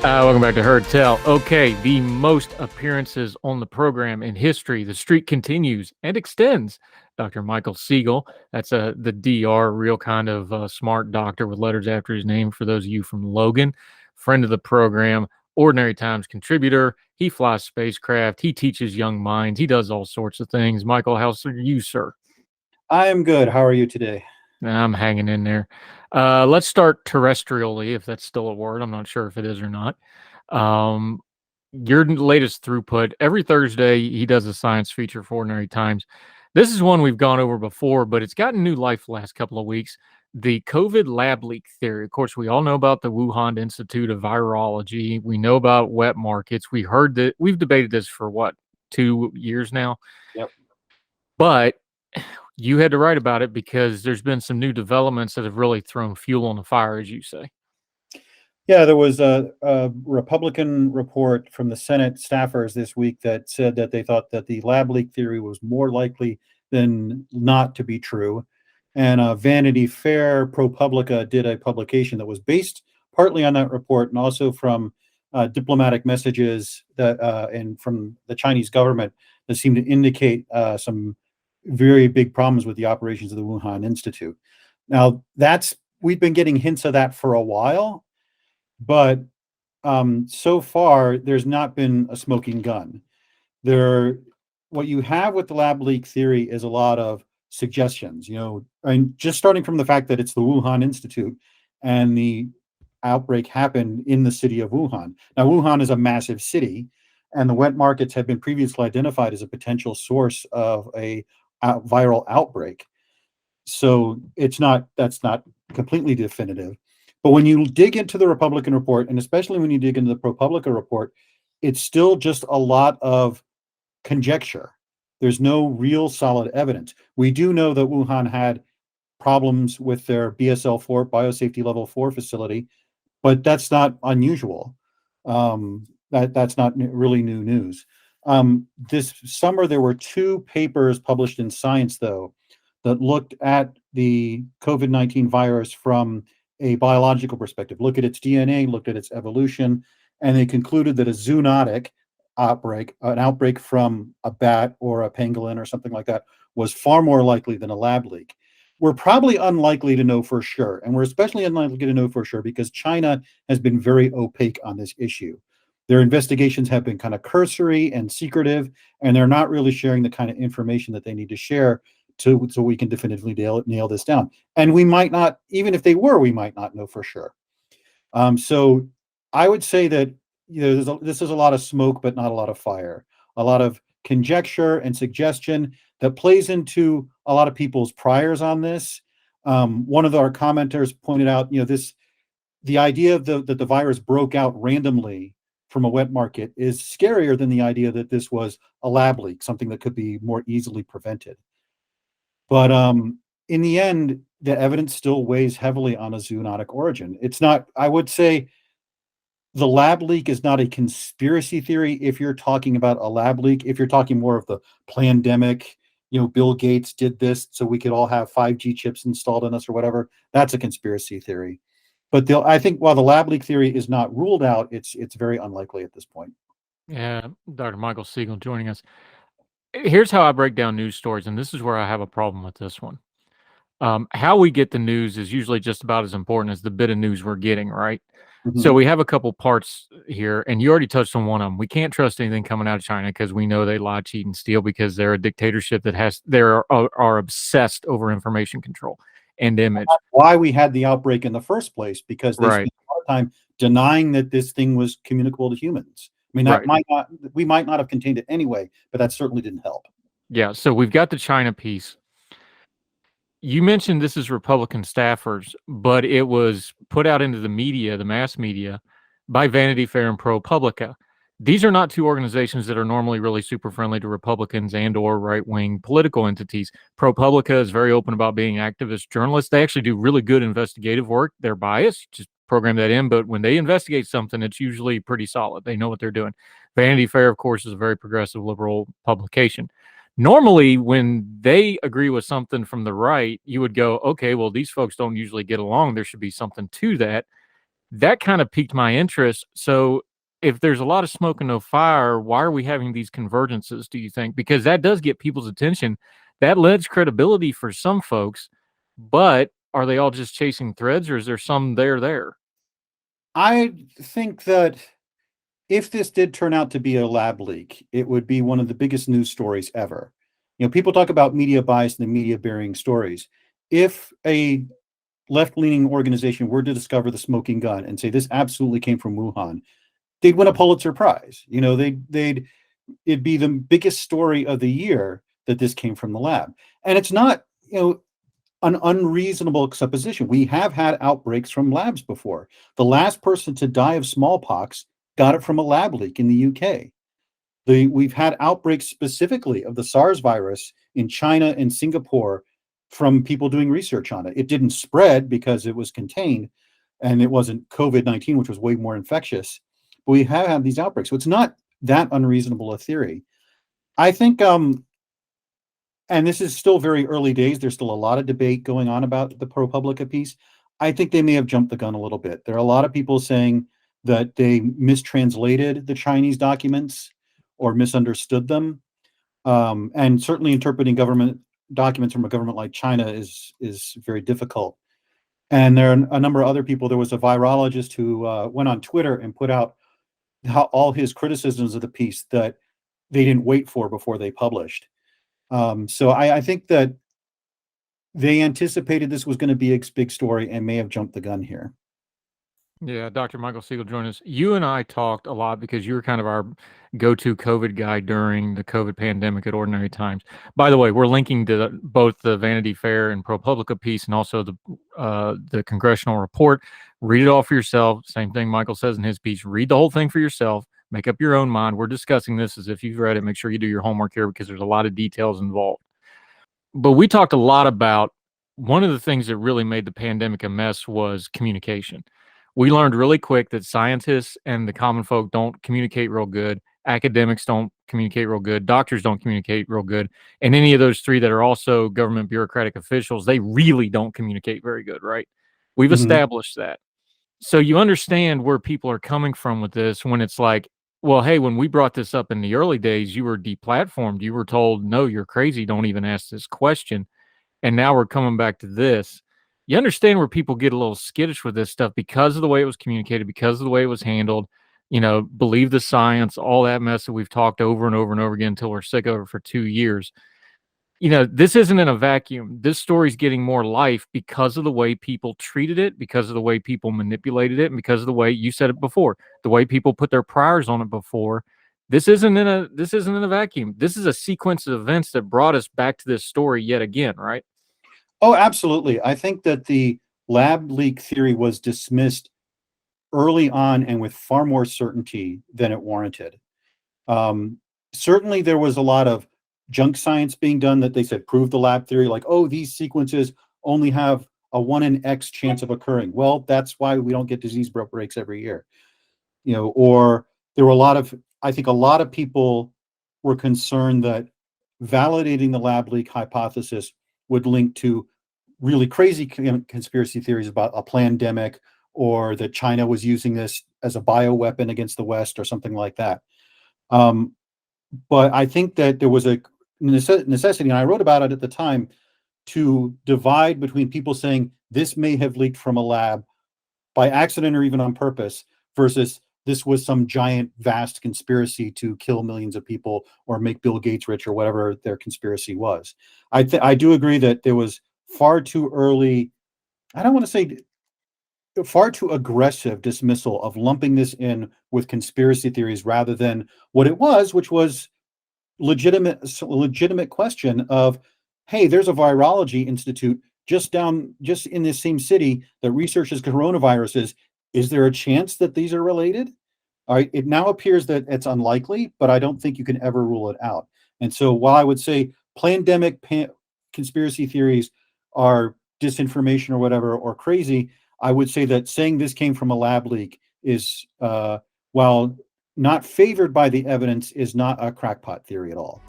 Welcome back to Heard Tell. Okay, the most appearances on the program in history. The streak continues and extends. Dr. Michael Siegel, that's the DR, real kind of smart doctor with letters after his name for those of you from Logan. Friend of the program, Ordinary Times contributor. He flies spacecraft. He teaches young minds. He does all sorts of things. Michael, how's you, sir? I am good. How are you today? I'm hanging in there. Let's start terrestrially, if that's still a word. I'm not sure if it is or not. Um, your latest throughput. Every Thursday, he does a science feature for Ordinary Times. This is one we've gone over before, but it's gotten new life the last couple of weeks. The COVID lab leak theory. Of course, we all know about the Wuhan Institute of Virology. We know about wet markets. We heard that we've debated this for what, 2 years now? Yep. But you had to write about it because there's been some new developments that have really thrown fuel on the fire, as you say. Yeah, there was a Republican report from the Senate staffers this week that said that they thought that the lab leak theory was more likely than not to be true. And Vanity Fair ProPublica did a publication that was based partly on that report and also from diplomatic messages that and from the Chinese government that seemed to indicate some very big problems with the operations of the Wuhan Institute. Now, we've been getting hints of that for a while, but so far there's not been a smoking gun. What you have with the lab leak theory is a lot of suggestions, and just starting from the fact that it's the Wuhan Institute and the outbreak happened in the city of Wuhan. Now, Wuhan is a massive city, and the wet markets have been previously identified as a potential source of a viral outbreak. So that's not completely definitive. But when you dig into the Republican report, and especially when you dig into the ProPublica report, it's still just a lot of conjecture. There's no real solid evidence. We do know that Wuhan had problems with their BSL-4, biosafety level 4 facility, but that's not unusual. That's not really new news. This summer, there were 2 papers published in Science, though, that looked at the COVID-19 virus from a biological perspective, look at its DNA, looked at its evolution, and they concluded that a zoonotic outbreak, an outbreak from a bat or a pangolin or something like that, was far more likely than a lab leak. We're probably unlikely to know for sure, and we're especially unlikely to know for sure because China has been very opaque on this issue. Their investigations have been kind of cursory and secretive, and they're not really sharing the kind of information that they need to share so we can definitively nail this down. And we might not, even if they were, we might not know for sure. So I would say that this is a lot of smoke, but not a lot of fire. A lot of conjecture and suggestion that plays into a lot of people's priors on this. One of our commenters pointed out, the idea that the virus broke out randomly from a wet market is scarier than the idea that this was a lab leak, something that could be more easily prevented. But in the end, the evidence still weighs heavily on a zoonotic origin. It's not, I would say, the lab leak is not a conspiracy theory if you're talking about a lab leak. If you're talking more of the pandemic, Bill Gates did this so we could all have 5G chips installed in us or whatever, that's a conspiracy theory. But I think while the lab leak theory is not ruled out, it's very unlikely at this point. Yeah, Dr. Michael Siegel joining us. Here's how I break down news stories, and this is where I have a problem with this one. How we get the news is usually just about as important as the bit of news we're getting, right? Mm-hmm. So we have a couple parts here, and you already touched on one of them. We can't trust anything coming out of China because we know they lie, cheat, and steal because they're a dictatorship that are obsessed over information control and image. That's why we had the outbreak in the first place, because they spent a lot of time denying that this thing was communicable to humans. I mean, we might not have contained it anyway, but that certainly didn't help. Yeah, so we've got the China piece. You mentioned this is Republican staffers, but it was put out into the media, the mass media, by Vanity Fair and ProPublica. These are not 2 organizations that are normally really super friendly to Republicans and or right-wing political entities. ProPublica is very open about being activist journalists. They actually do really good investigative work. They're biased, just program that in, but when they investigate something, it's usually pretty solid. They know what they're doing. Vanity Fair, of course, is a very progressive liberal publication. Normally, when they agree with something from the right, you would go, okay, well, these folks don't usually get along. There should be something to that. That kind of piqued my interest. So if there's a lot of smoke and no fire, why are we having these convergences, do you think? Because that does get people's attention. That lends credibility for some folks, but are they all just chasing threads or is there some there? I think that if this did turn out to be a lab leak, it would be one of the biggest news stories ever. People talk about media bias and the media burying stories. If a left-leaning organization were to discover the smoking gun and say this absolutely came from Wuhan, they'd win a Pulitzer Prize. It'd be the biggest story of the year that this came from the lab. And it's not, an unreasonable supposition. We have had outbreaks from labs before. The last person to die of smallpox got it from a lab leak in the UK. We've had outbreaks specifically of the SARS virus in China and Singapore from people doing research on it. It didn't spread because it was contained and it wasn't COVID-19, which was way more infectious. But we have had these outbreaks. So it's not that unreasonable a theory. I think, and this is still very early days. There's still a lot of debate going on about the ProPublica piece. I think they may have jumped the gun a little bit. There are a lot of people saying that they mistranslated the Chinese documents or misunderstood them. And certainly interpreting government documents from a government like China is very difficult. And there are a number of other people. There was a virologist who went on Twitter and put out all his criticisms of the piece that they didn't wait for before they published. So I think that they anticipated this was going to be a big story and may have jumped the gun here. Yeah, Dr. Michael Siegel joined us. You and I talked a lot because you were kind of our go-to COVID guy during the COVID pandemic at Ordinary Times. By the way, we're linking to both the Vanity Fair and ProPublica piece and also the congressional report. Read it all for yourself. Same thing Michael says in his piece. Read the whole thing for yourself. Make up your own mind. We're discussing this as if you've read it. Make sure you do your homework here because there's a lot of details involved. But we talked a lot about one of the things that really made the pandemic a mess was communication. We learned really quick that scientists and the common folk don't communicate real good. Academics don't communicate real good. Doctors don't communicate real good. And any of those three that are also government bureaucratic officials, they really don't communicate very good, right? We've established that. So you understand where people are coming from with this when it's like, well, hey, when we brought this up in the early days, you were deplatformed. You were told, no, you're crazy. Don't even ask this question. And now we're coming back to this. You understand where people get a little skittish with this stuff because of the way it was communicated, because of the way it was handled, believe the science, all that mess that we've talked over and over and over again until we're sick of it for 2 years. This isn't in a vacuum. This story's getting more life because of the way people treated it, because of the way people manipulated it, and because of the way you said it before, the way people put their priors on it before. This isn't in a vacuum. This is a sequence of events that brought us back to this story yet again, right? Oh, absolutely. I think that the lab leak theory was dismissed early on and with far more certainty than it warranted. Certainly there was a lot of junk science being done that they said proved the lab theory, like, oh, these sequences only have a 1 in X chance of occurring. Well, that's why we don't get disease breaks every year. Or there were I think a lot of people were concerned that validating the lab leak hypothesis would link to really crazy conspiracy theories about a pandemic or that China was using this as a bioweapon against the West or something like that. But I think that there was a necessity, and I wrote about it at the time, to divide between people saying this may have leaked from a lab by accident or even on purpose versus this was some giant, vast conspiracy to kill millions of people or make Bill Gates rich or whatever their conspiracy was. I do agree that there was far too early, I don't want to say far too aggressive dismissal of lumping this in with conspiracy theories rather than what it was, which was legitimate question of, hey, there's a virology institute just in this same city that researches coronaviruses. Is there a chance that these are related? All right, it now appears that it's unlikely, but I don't think you can ever rule it out. And so while I would say pandemic conspiracy theories are disinformation or whatever, or crazy, I would say that saying this came from a lab leak is, while not favored by the evidence, is not a crackpot theory at all.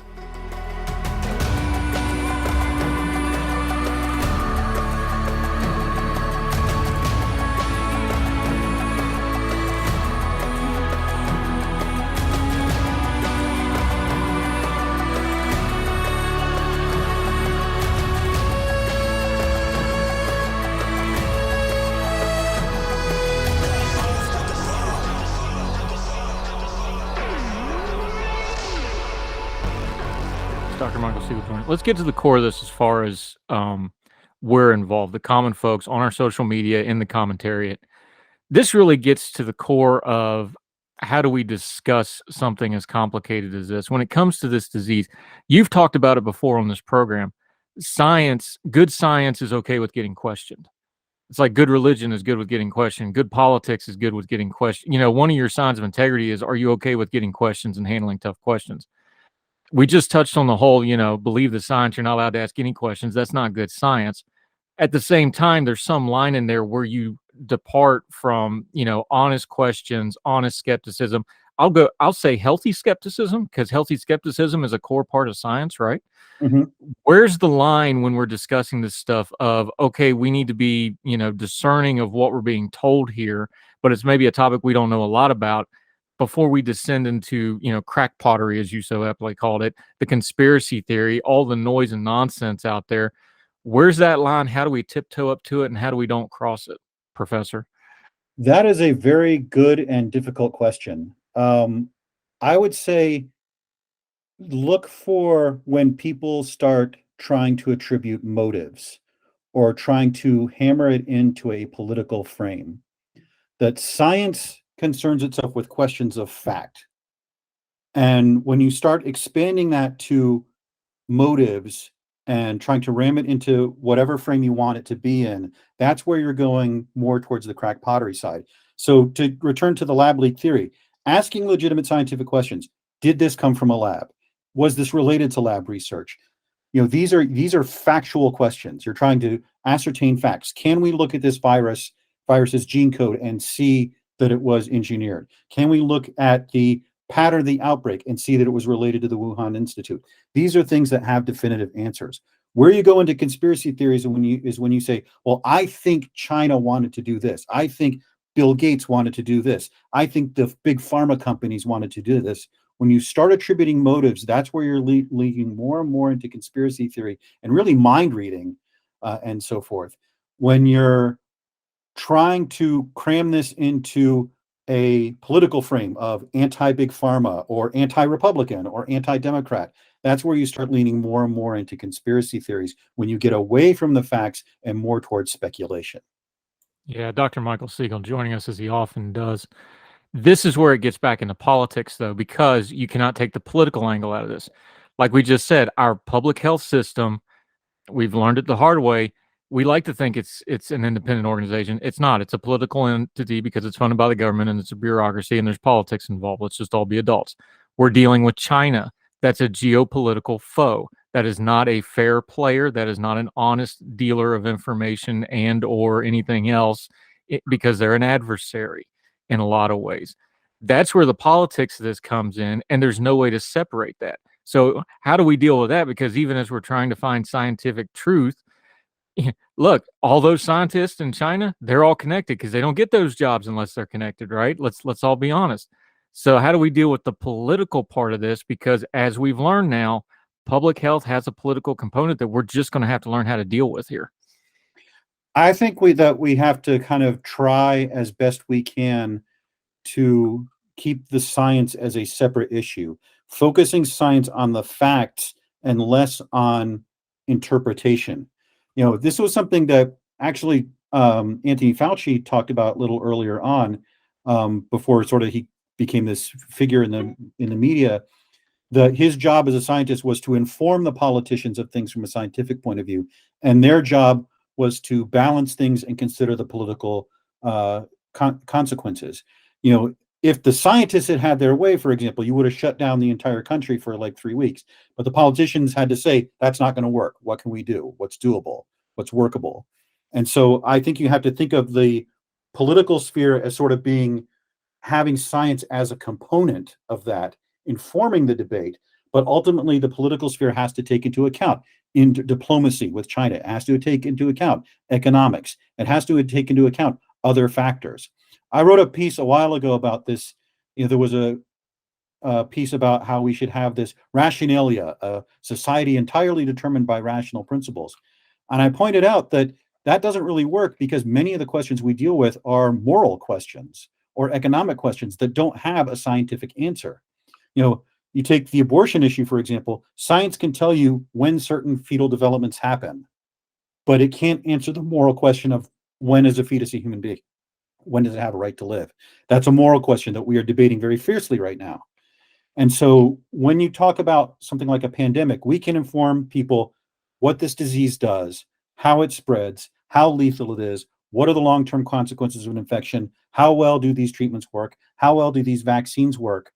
Dr. Michael Siegel. Let's get to the core of this as far as we're involved, the common folks on our social media, in the commentariat. This really gets to the core of how do we discuss something as complicated as this. When it comes to this disease, you've talked about it before on this program. Science, good science is okay with getting questioned. It's like good religion is good with getting questioned. Good politics is good with getting questioned. You know, one of your signs of integrity is, are you okay with getting questions and handling tough questions? We just touched on the whole, believe the science. You're not allowed to ask any questions. That's not good science. At the same time, there's some line in there where you depart from, honest questions, honest skepticism. I'll say healthy skepticism, because healthy skepticism is a core part of science, right? Mm-hmm. Where's the line when we're discussing this stuff of, okay, we need to be, discerning of what we're being told here, but it's maybe a topic we don't know a lot about before we descend into, crack pottery, as you so aptly called it, the conspiracy theory, all the noise and nonsense out there. Where's that line? How do we tiptoe up to it, and how do we don't cross it, Professor? That is a very good and difficult question. I would say look for when people start trying to attribute motives or trying to hammer it into a political frame. That science concerns itself with questions of fact. And when you start expanding that to motives and trying to ram it into whatever frame you want it to be in, that's where you're going more towards the crack pottery side. So to return to the lab leak theory, asking legitimate scientific questions. Did this come from a lab? Was this related to lab research? These are factual questions. You're trying to ascertain facts. Can we look at this virus's gene code and see that it was engineered? Can we look at the pattern of the outbreak and see that it was related to the Wuhan Institute? These are things that have definitive answers. Where you go into conspiracy theories when you say, well, I think China wanted to do this. I think Bill Gates wanted to do this. I think the big pharma companies wanted to do this. When you start attributing motives, that's where you're leaking more and more into conspiracy theory and really mind reading and so forth. When you're trying to cram this into a political frame of anti-big pharma or anti-Republican or anti-Democrat, that's where you start leaning more and more into conspiracy theories when you get away from the facts and more towards speculation. Yeah, Dr. Michael Siegel joining us as he often does. This is where it gets back into politics, though, because you cannot take the political angle out of this. Like we just said, our public health system, we've learned it the hard way. We like to think it's an independent organization. It's not. It's a political entity because it's funded by the government and it's a bureaucracy and there's politics involved. Let's just all be adults. We're dealing with China. That's a geopolitical foe. That is not a fair player. That is not an honest dealer of information and or anything else because they're an adversary in a lot of ways. That's where the politics of this comes in, and there's no way to separate that. So how do we deal with that? Because even as we're trying to find scientific truth, look, all those scientists in China, they're all connected because they don't get those jobs unless they're connected, right? Let's all be honest. So how do we deal with the political part of this? Because as we've learned now, public health has a political component that we're just going to have to learn how to deal with here. I think we have to kind of try as best we can to keep the science as a separate issue, focusing science on the facts and less on interpretation. This was something that actually Anthony Fauci talked about a little earlier on, before sort of he became this figure in the media. That his job as a scientist was to inform the politicians of things from a scientific point of view, and their job was to balance things and consider the political consequences. If the scientists had their way, for example, you would have shut down the entire country for like 3 weeks. But the politicians had to say, that's not going to work. What can we do? What's doable? What's workable? And so I think you have to think of the political sphere as sort of having science as a component of that, informing the debate. But ultimately, the political sphere has to take into account in diplomacy with China. It has to take into account economics. It has to take into account other factors. I wrote a piece a while ago about this. There was a piece about how we should have this rationalia, a society entirely determined by rational principles. And I pointed out that doesn't really work because many of the questions we deal with are moral questions or economic questions that don't have a scientific answer. You take the abortion issue, for example, science can tell you when certain fetal developments happen, but it can't answer the moral question of when is a fetus a human being? When does it have a right to live? That's a moral question that we are debating very fiercely right now. And so when you talk about something like a pandemic, we can inform people what this disease does, how it spreads, how lethal it is, what are the long-term consequences of an infection, how well do these treatments work, how well do these vaccines work.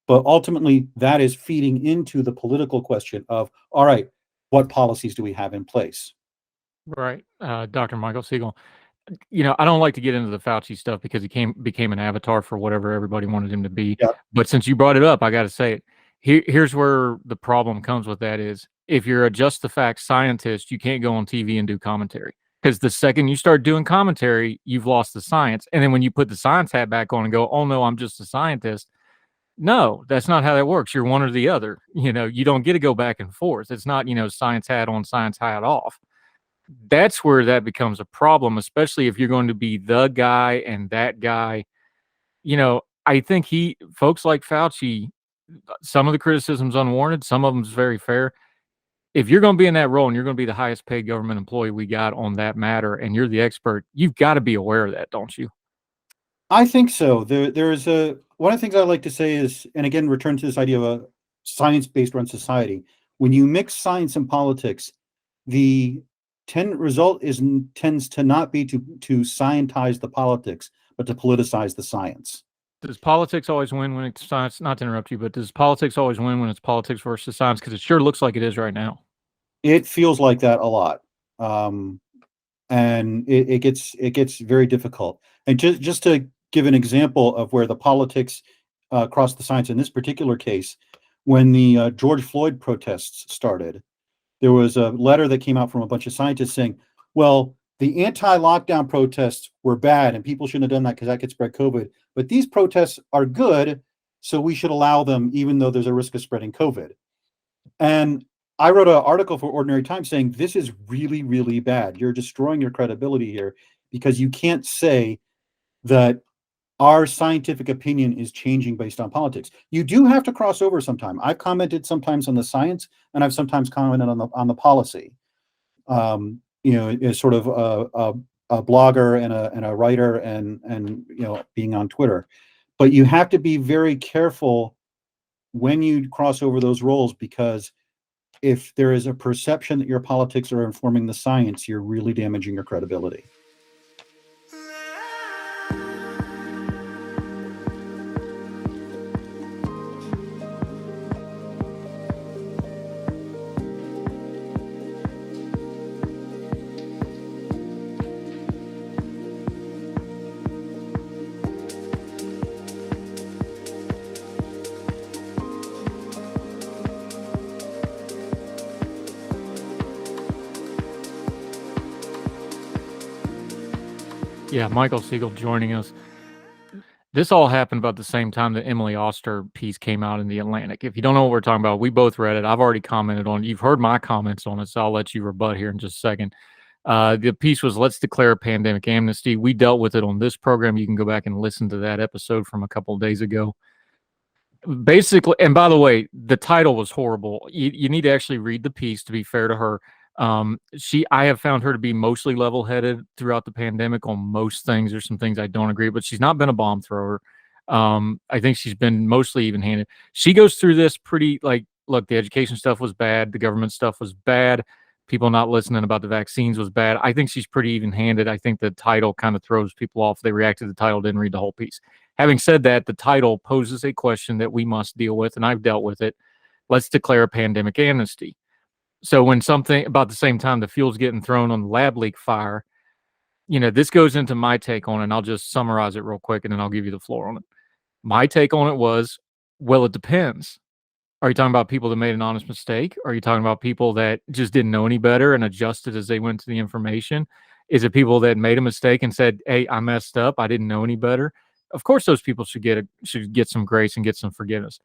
But ultimately, that is feeding into the political question of, all right, what policies do we have in place? Right. Dr. Michael Siegel. I don't like to get into the Fauci stuff because he became an avatar for whatever everybody wanted him to be. Yep. But since you brought it up, I got to say it. Here's where the problem comes with that is if you're a just the facts scientist, you can't go on TV and do commentary because the second you start doing commentary, you've lost the science. And then when you put the science hat back on and go, oh no, I'm just a scientist. No, that's not how that works. You're one or the other. You don't get to go back and forth. It's not, science hat on, science hat off. That's where that becomes a problem, especially if you're going to be the guy and that guy. I think folks like Fauci, some of the criticism's unwarranted, some of them's very fair. If you're going to be in that role and you're going to be the highest paid government employee we got on that matter, and you're the expert, you've got to be aware of that, don't you? I think so. There's one of the things I like to say is, and again, return to this idea of a science-based run society. When you mix science and politics, the result tends to not be to scientize the politics, but to politicize the science. Does politics always win when it's science? Not to interrupt you, but does politics always win when it's politics versus science? Because it sure looks like it is right now. It feels like that a lot, and it gets very difficult. And just to give an example of where the politics crossed the science in this particular case, when the George Floyd protests started, there was a letter that came out from a bunch of scientists saying, well, the anti-lockdown protests were bad and people shouldn't have done that because that could spread COVID. But these protests are good, so we should allow them even though there's a risk of spreading COVID. And I wrote an article for Ordinary Times saying, this is really, really bad. You're destroying your credibility here because you can't say that our scientific opinion is changing based on politics. You do have to cross over sometime. I've commented sometimes on the science, and I've sometimes commented on the policy. As sort of a blogger and a writer, and being on Twitter. But you have to be very careful when you cross over those roles, because if there is a perception that your politics are informing the science, you're really damaging your credibility. Yeah, Michael Siegel joining us. This all happened about the same time the Emily Oster piece came out in The Atlantic. If you don't know what we're talking about, we both read it. I've already commented on it. You've heard my comments on it, so I'll let you rebut here in just a second. The piece was Let's Declare a Pandemic Amnesty. We dealt with it on this program. You can go back and listen to that episode from a couple of days ago. Basically, and by the way, the title was horrible. You need to actually read the piece, to be fair to her. I have found her to be mostly level-headed throughout the pandemic on most things. There's some things I don't agree, but she's not been a bomb thrower. I think she's been mostly even-handed. She goes through this pretty, look, the education stuff was bad. The government stuff was bad. People not listening about the vaccines was bad. I think she's pretty even-handed. I think the title kind of throws people off. They react to the title, didn't read the whole piece. Having said that, the title poses a question that we must deal with, and I've dealt with it. Let's declare a pandemic amnesty. So when something about the same time the fuel's getting thrown on the lab leak fire, this goes into my take on it, and I'll just summarize it real quick, and then I'll give you the floor on it. My take on it was, well, it depends. Are you talking about people that made an honest mistake? Are you talking about people that just didn't know any better and adjusted as they went to the information? Is it people that made a mistake and said, hey, I messed up, I didn't know any better? Of course, those people should get some grace and get some forgiveness.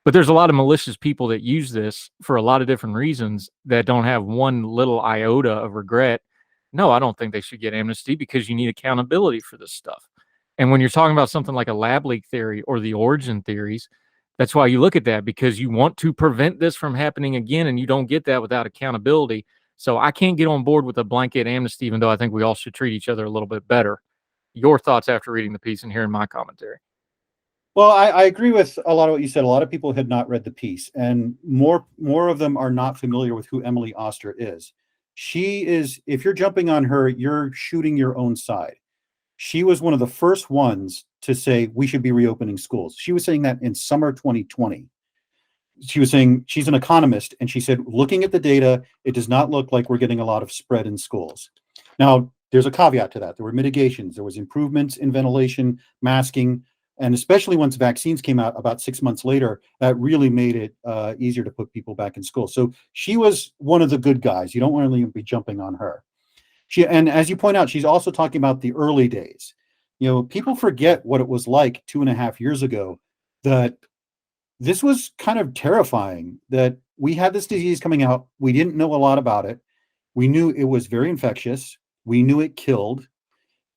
But there's a lot of malicious people that use this for a lot of different reasons that don't have one little iota of regret. No, I don't think they should get amnesty because you need accountability for this stuff. And when you're talking about something like a lab leak theory or the origin theories, That's why you look at that, because you want to prevent this from happening again, and you don't get that without accountability. So I can't get on board with a blanket amnesty, even though I think we all should treat each other a little bit better. Your thoughts after reading the piece and hearing my commentary? Well, I agree with a lot of what you said. A lot of people had not read the piece, and more of them are not familiar with who Emily Oster is. She is, if you're jumping on her, you're shooting your own side. She was one of the first ones to say we should be reopening schools. She was saying that in summer 2020. She was saying, she's an economist, and she said, looking at the data, it does not look like we're getting a lot of spread in schools. Now, there's a caveat to that. There were mitigations. There was improvements in ventilation, masking, and especially once vaccines came out about 6 months later, that really made it easier to put people back in school. So she was one of the good guys. You don't want to be jumping on her. And as you point out, she's also talking about the early days. You know, people forget what it was like 2.5 years ago, that this was kind of terrifying, that we had this disease coming out. We didn't know a lot about it. We knew it was very infectious. We knew it killed.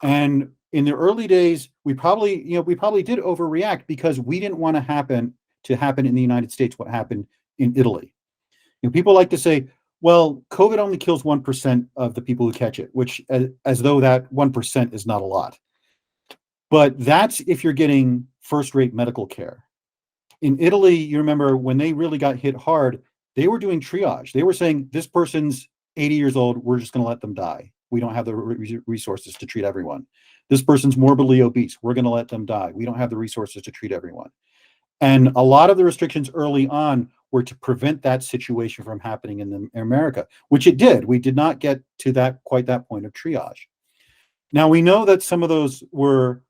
And in the early days, we probably did overreact because we didn't want to happen in the United States what happened in Italy. You know, people like to say, well, COVID only kills 1% of the people who catch it, which as though that 1% is not a lot. But that's if you're getting first-rate medical care. In Italy, you remember when they really got hit hard, they were doing triage. They were saying, this person's 80 years old, we're just going to let them die. We don't have the resources to treat everyone. This person's morbidly obese, we're going to let them die. We don't have the resources to treat everyone. And a lot of the restrictions early on were to prevent that situation from happening in America, which it did. We did not get to quite that point of triage. Now, we know that some of those were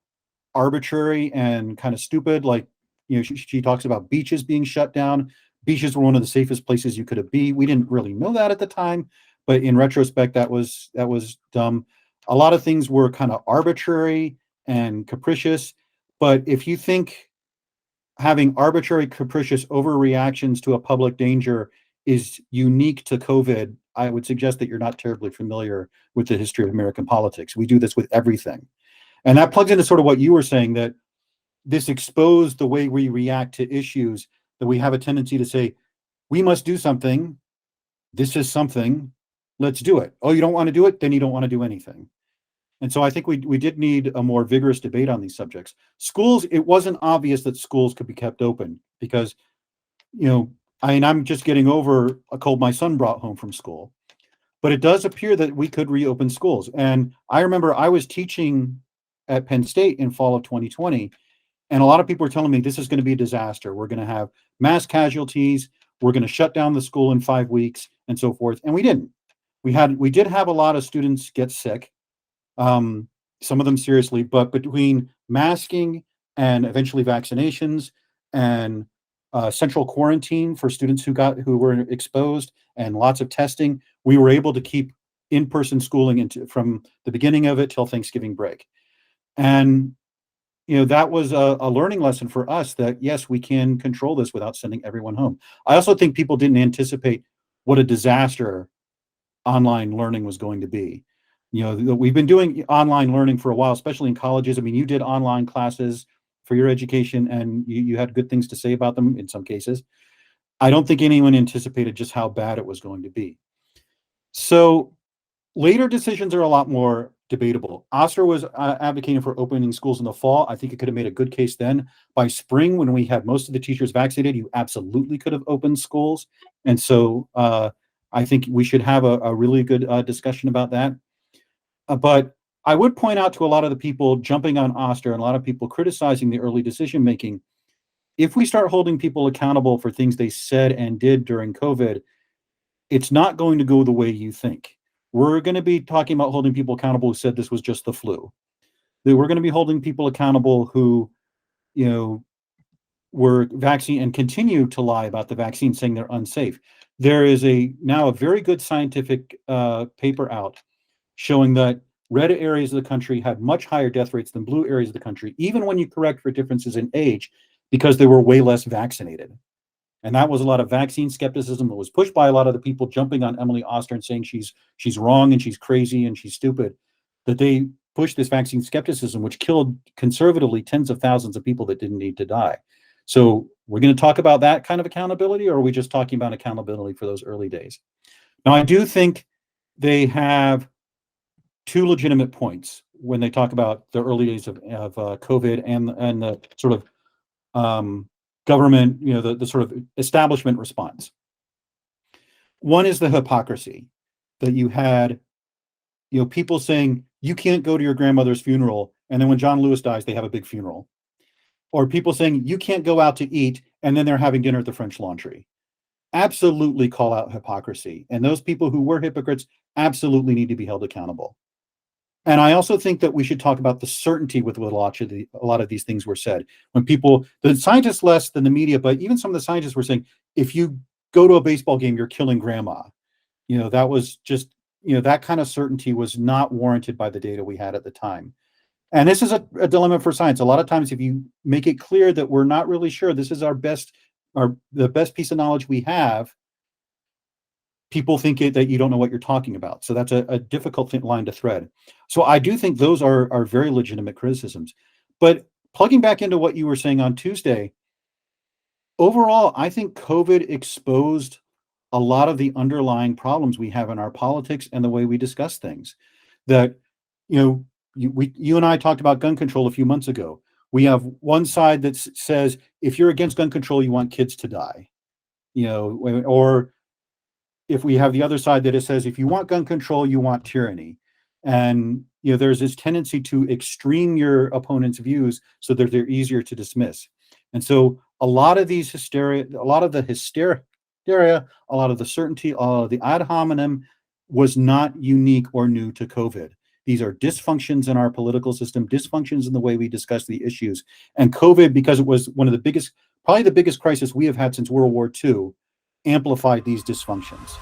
arbitrary and kind of stupid, like, you know, she talks about beaches being shut down. Beaches were one of the safest places you could be. We didn't really know that at the time, but in retrospect, that was dumb. A lot of things were kind of arbitrary and capricious. But if you think having arbitrary, capricious overreactions to a public danger is unique to COVID, I would suggest that you're not terribly familiar with the history of American politics. We do this with everything. And that plugs into sort of what you were saying, that this exposed the way we react to issues, that we have a tendency to say, we must do something. This is something. Let's do it. Oh, you don't want to do it? Then you don't want to do anything. And so I think we did need a more vigorous debate on these subjects. Schools, it wasn't obvious that schools could be kept open because, you know, I'm just getting over a cold my son brought home from school. But it does appear that we could reopen schools. And I remember I was teaching at Penn State in fall of 2020. And a lot of people were telling me this is going to be a disaster. We're going to have mass casualties. We're going to shut down the school in 5 weeks and so forth. And we didn't. We did have a lot of students get sick, some of them seriously, but between masking and eventually vaccinations and central quarantine for students who were exposed and lots of testing, we were able to keep in-person schooling from the beginning of it till Thanksgiving break. And you know, that was a learning lesson for us that, yes, we can control this without sending everyone home. I also think people didn't anticipate what a disaster online learning was going to be. You know, we've been doing online learning for a while, especially in colleges. I mean, you did online classes for your education and you had good things to say about them in some cases. I don't think anyone anticipated just how bad it was going to be. So later decisions are a lot more debatable. Oster was advocating for opening schools in the fall. I think it could have made a good case then. By spring, when we had most of the teachers vaccinated, you absolutely could have opened schools. And so I think we should have a really good discussion about that. But I would point out to a lot of the people jumping on Oster and a lot of people criticizing the early decision-making, if we start holding people accountable for things they said and did during COVID, it's not going to go the way you think. We're going to be talking about holding people accountable who said this was just the flu. We're going to be holding people accountable who, you know, were vaccine and continue to lie about the vaccine, saying they're unsafe. There is now a very good scientific paper out showing that red areas of the country had much higher death rates than blue areas of the country, even when you correct for differences in age, because they were way less vaccinated. And that was a lot of vaccine skepticism that was pushed by a lot of the people jumping on Emily Oster and saying she's wrong and she's crazy and she's stupid, that they pushed this vaccine skepticism, which killed conservatively tens of thousands of people that didn't need to die. So we're going to talk about that kind of accountability, or are we just talking about accountability for those early days? Now, I do think they have two legitimate points when they talk about the early days of COVID and the sort of government, the sort of establishment response. One is the hypocrisy that you had, people saying you can't go to your grandmother's funeral, and then when John Lewis dies, they have a big funeral. Or people saying you can't go out to eat, and then they're having dinner at the French Laundry. Absolutely call out hypocrisy. And those people who were hypocrites absolutely need to be held accountable. And I also think that we should talk about the certainty with what a lot of these things were said. When the scientists less than the media, but even some of the scientists were saying, if you go to a baseball game, you're killing grandma. That was just, that kind of certainty was not warranted by the data we had at the time. And this is a dilemma for science. A lot of times, if you make it clear that we're not really sure, this is the best piece of knowledge we have, people think that you don't know what you're talking about. So that's a difficult line to thread. So I do think those are very legitimate criticisms. But plugging back into what you were saying on Tuesday, overall, I think COVID exposed a lot of the underlying problems we have in our politics and the way we discuss things. That, you and I talked about gun control a few months ago. We have one side that says, if you're against gun control, you want kids to die. Or if we have the other side that it says, if you want gun control, you want tyranny. And, there's this tendency to extreme your opponent's views so that they're easier to dismiss. And so a lot of the hysteria, a lot of the certainty, a lot of the ad hominem was not unique or new to COVID. These are dysfunctions in our political system, dysfunctions in the way we discuss the issues. And COVID, because it was one of the biggest, probably the biggest crisis we have had since World War II, amplified these dysfunctions.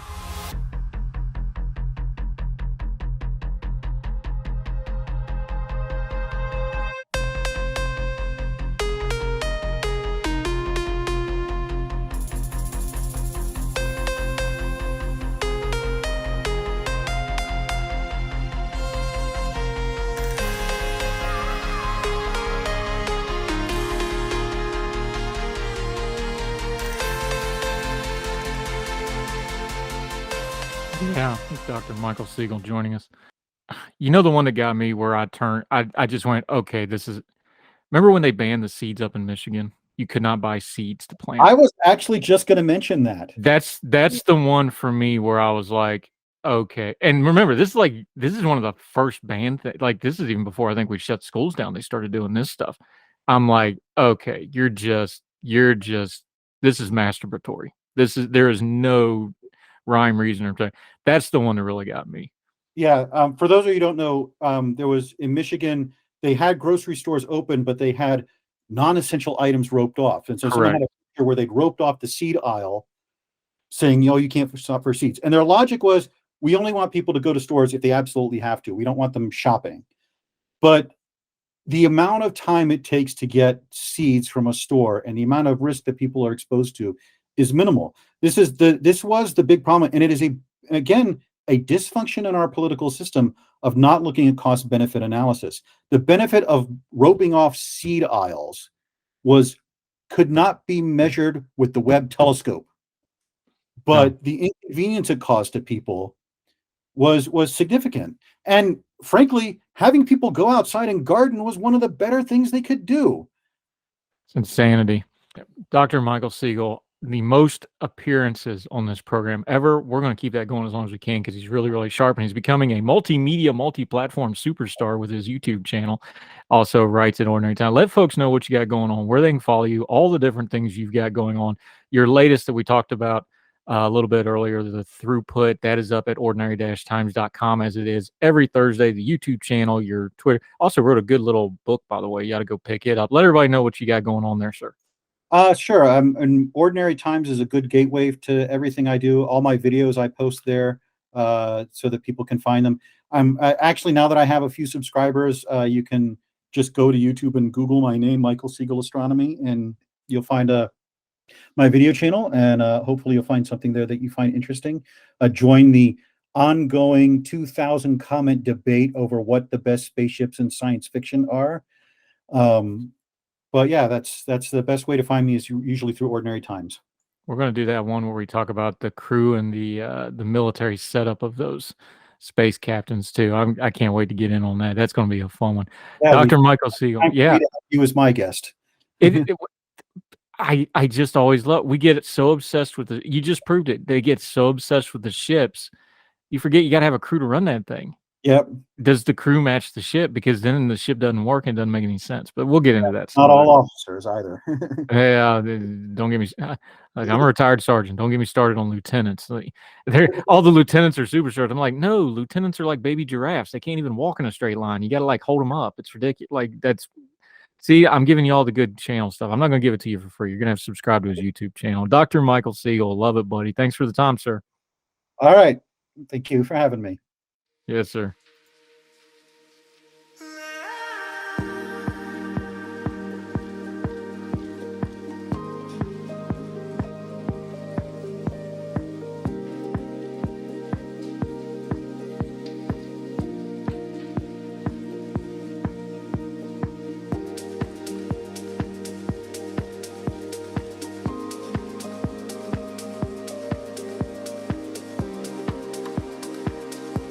Yeah, Dr. Michael Siegel joining us. The one that got me where I just went, okay, remember when they banned the seeds up in Michigan? You could not buy seeds to plant. I was actually just going to mention that. That's the one for me where I was like, okay. And remember, this is one of the first banned things. Like, this is even before I think we shut schools down. They started doing this stuff. I'm like, okay, you're just, this is masturbatory. There is no rhyme, reason, or time. That's the one that really got me. Yeah. For those of you who don't know, there was in Michigan, they had grocery stores open, but they had non-essential items roped off. And so someone had a picture where they'd roped off the seed aisle saying, you can't stop for seeds. And their logic was, we only want people to go to stores if they absolutely have to. We don't want them shopping. But the amount of time it takes to get seeds from a store and the amount of risk that people are exposed to is minimal. This was the big problem. And it is again, a dysfunction in our political system of not looking at cost benefit analysis. The benefit of roping off seed aisles could not be measured with the Webb telescope, but the inconvenience it caused to people was significant. And frankly, having people go outside and garden was one of the better things they could do. It's insanity. Dr. Michael Siegel, the most appearances on this program ever. We're going to keep that going as long as we can because he's really, really sharp, and he's becoming a multimedia, multi-platform superstar with his YouTube channel. Also writes at Ordinary Time. Let folks know what you got going on, where they can follow you, all the different things you've got going on. Your latest that we talked about a little bit earlier, the throughput, that is up at ordinary-times.com as it is every Thursday. The YouTube channel, your Twitter. Also wrote a good little book, by the way. You got to go pick it up. Let everybody know what you got going on there, sir. Sure. And Ordinary Times is a good gateway to everything I do. All my videos I post there so that people can find them. I'm actually, now that I have a few subscribers, you can just go to YouTube and Google my name, Michael Siegel Astronomy, and you'll find my video channel, and hopefully you'll find something there that you find interesting. Join the ongoing 2,000 comment debate over what the best spaceships in science fiction are. But yeah, that's the best way to find me is usually through Ordinary Times. We're going to do that one where we talk about the crew and the military setup of those space captains too. I can't wait to get in on that. That's going to be a fun one. Yeah, Dr. Michael Siegel. Yeah. He was my guest. it I just always love, we get so obsessed with you just proved it. They get so obsessed with the ships. You forget you got to have a crew to run that thing. Yep. Does the crew match the ship? Because then the ship doesn't work and doesn't make any sense. But we'll get into that. Not all officers either. Yeah, don't get me. Like, I'm a retired sergeant. Don't get me started on lieutenants. Like, all the lieutenants are superstars. I'm like, no, lieutenants are like baby giraffes. They can't even walk in a straight line. You got to like hold them up. It's ridiculous. Like that's. See, I'm giving you all the good channel stuff. I'm not going to give it to you for free. You're going to have to subscribe to his YouTube channel. Dr. Michael Siegel. Love it, buddy. Thanks for the time, sir. All right. Thank you for having me. Yes, sir.